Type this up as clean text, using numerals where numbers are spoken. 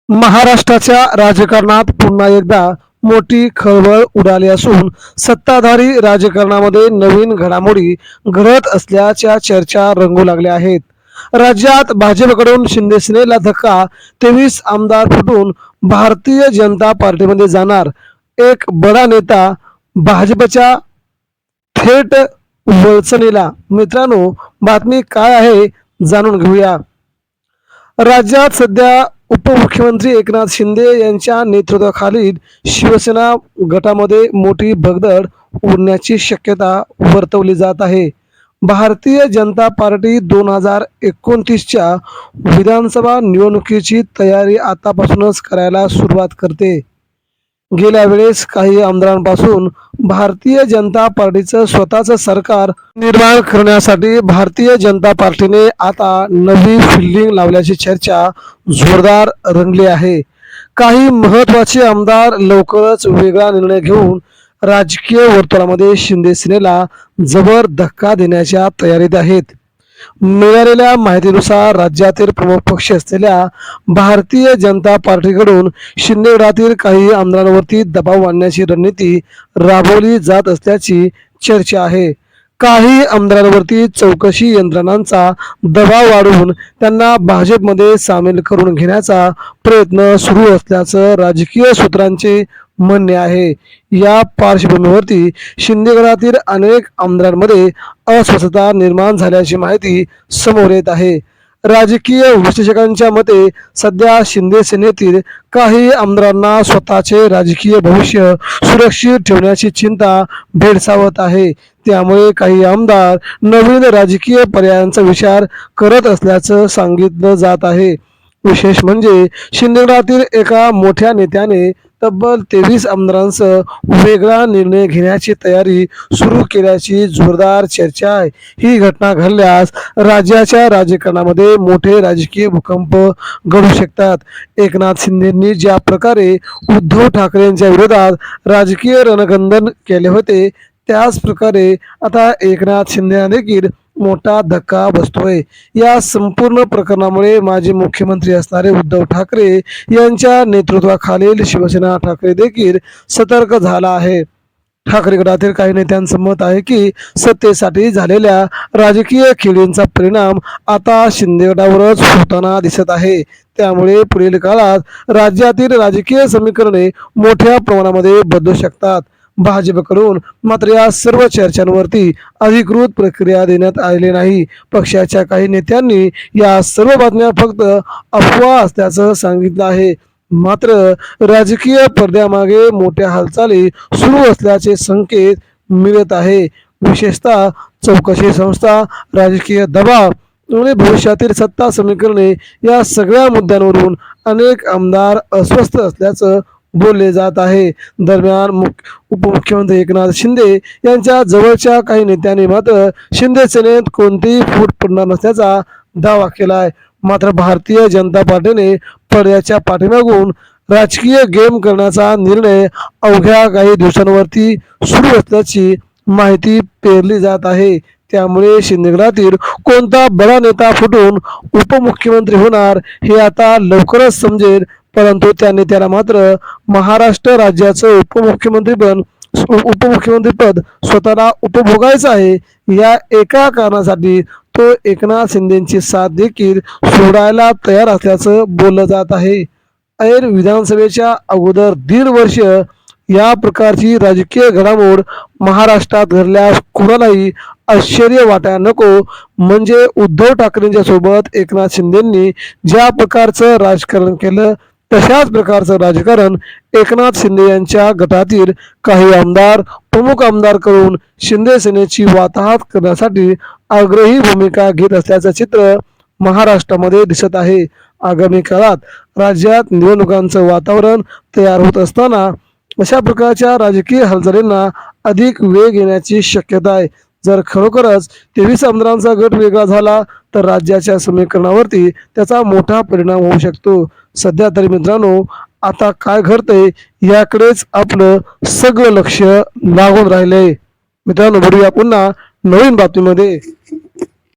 महाराष्ट्राच्या राजकारणात पुन्हा एकदा मोठी खळबळ उडाली असून सत्ताधारी राजकारणामध्ये नवीन घडामोडी घडत असल्याच्या चर्चा रंगू लागल्या आहेत. राज्यात भाजपकडून शिंदे सेनेला धक्का, 23 आमदार फुटून भारतीय जनता पार्टीमध्ये जाणार, एक बडा नेता भाजपच्या थेट वळचणीला. मित्रांनो, बातमी काय आहे जाणून घेऊया. राज्यात सध्या उपमुख्यमंत्री एकनाथ शिंदे यांच्या नेतृत्वाखालील शिवसेना गटामध्ये मोठी भगदड उडण्याची शक्यता वर्तवली जात आहे. भारतीय जनता पार्टी 2029च्या विधानसभा निवडणुकीची तयारी आतापासूनच करायला सुरुवात करते. गेल्या वेळेस काही आमदारांपासून भारतीय जनता पार्टीचं स्वतःचं सरकार निर्माण करण्यासाठी भारतीय जनता पार्टीने आता नवी फिल्डिंग लावल्याची चर्चा जोरदार रंगली आहे. काही महत्त्वाचे आमदार लवकरच वेगळा निर्णय घेऊन राजकीय वर्तुळामध्ये शिंदे सेनेला जबर धक्का देण्याच्या तयारीत आहेत. मिळालेल्या माहितीनुसार राज्यातील प्रमुख पक्ष असलेल्या भारतीय जनता पार्टीकडून शिंदे गटातील काही आमदारांवरती दबाव आणण्याची रणनीती राबवली जात असल्याची चर्चा आहे. काही आमदारांवरती चौकशी यंत्रणांचा दबाव वाढवून त्यांना भाजपमध्ये सामील करून घेण्याचा प्रयत्न सुरू असल्याचं राजकीय सूत्रांचे म्हणणे आहे. या पार्श्वभूमीवरती शिंदे गटातील अनेक आमदारांमध्ये अस्वस्थता निर्माण झाल्याची माहिती समोर येत आहे. राजकीय विश्लेषकांच्या मते सध्या शिंदे सेनेतील काही आमदारांना स्वतःचे राजकीय भविष्य सुरक्षित ठेवण्याची चिंता भेडसावत आहे. त्यामुळे काही आमदार नवीन राजकीय पर्यायांचा विचार करत असल्याचं सांगितलं जात आहे. विशेष म्हणजे शिंदे गटातील एका मोठ्या नेत्याने तब्बल 23 आमदारांसह वेगळा निर्णय घेण्याची तयारी सुरू केल्याची जोरदार चर्चा आहे. ही घटना घडल्यास राज्याच्या राजकारणामध्ये मोठे राजकीय भूकंप घडू शकतात. एकनाथ शिंदेंनी ज्या प्रकारे उद्धव ठाकरेंच्या विरोधात राजकीय रणकंदन केले होते, त्याच प्रकारे आता एकनाथ शिंदेंना देखील मोठा धक्का बसतोय. या संपूर्ण प्रकरणामुळे माजी मुख्यमंत्री असणारे उद्धव ठाकरे यांच्या नेतृत्वाखालील शिवसेना ठाकरे देखील सतर्क झाला आहे. ठाकरे गटातील काही नेत्यांचं मत आहे की सत्तेसाठी झालेल्या राजकीय खेळींचा परिणाम आता शिंदे गटावरच होताना दिसत आहे. त्यामुळे पुढील काळात राज्यातील राजकीय समीकरणे मोठ्या प्रमाणामध्ये बदलू शकतात. भाजपकडून मात्र या सर्व चर्चांवरती अधिकृत प्रक्रिया देण्यात आलेली नाही. पक्षाच्या काही नेत्यांनी या सर्व बातम्या फक्त अफवा असल्याचं सांगितलं आहे. मात्र राजकीय पडद्यामागे मोठ्या हालचाली सुरू असल्याचे संकेत मिळत आहे. विशेषतः चौकशी संस्था, राजकीय दबाव आणि भविष्यातील सत्ता समीकरणे या सगळ्या मुद्द्यांवरून अनेक आमदार अस्वस्थ असल्याचं बोलले जात आहे. दरम्यान उपमुख्यमंत्री एकनाथ शिंदे यांच्या जवळच्या काही नेत्यांनी मात्र शिंदे सेनेत कोणतीही फूट पडणार नसल्याचा दावा केला आहे. मात्र भारतीय जनता पार्टीने पडद्याच्या पाठीमागून राजकीय गेम करण्याचा निर्णय अवघ्या काही दिवसांवरती सुरू असल्याची माहिती पेरली जात आहे. त्यामुळे शिंदे गटातील कोणता बडा नेता फुटून उपमुख्यमंत्री होणार हे आता लवकरच समजेल. परंतु त्या नेत्याला मात्र महाराष्ट्र राज्याचं उपमुख्यमंत्रीपद स्वतःला उपभोगायचं आहे. या एका कारणासाठी तो एकनाथ शिंदेची साथ देखील सोडायला तयार असल्याचं बोललं जात आहे. ऐन विधानसभेच्या अगोदर 1.5 वर्ष या प्रकारची राजकीय घडामोड महाराष्ट्रात घडल्यास कोणालाही आश्चर्य वाटायला नको. म्हणजे उद्धव ठाकरेंच्या सोबत एकनाथ शिंदेंनी ज्या प्रकारचं राजकारण केलं, तशाच प्रकारचं राजकारण एकनाथ शिंदे यांच्या गटातील काही आमदार, प्रमुख आमदार करून शिंदे सेनेची वाताहत करण्यासाठी आग्रही भूमिका घेत असल्याचं चित्र महाराष्ट्रामध्ये दिसत आहे. आगामी काळात राज्यात निवडणुकांचं वातावरण तयार होत असताना अशा प्रकारच्या राजकीय हालचालींना अधिक वेग येण्याची शक्यता आहे. जर खरोखरच 23 आमदारांचा गट वेगळा झाला तर राज्याच्या समीकरणावरती त्याचा मोठा परिणाम होऊ शकतो. सध्या तरी मित्रांनो, आता काय घडतंय याकडेच आपलं सगळं लक्ष लागून राहिलंय. मित्रांनो, भेटूया पुन्हा नवीन बातमीमध्ये.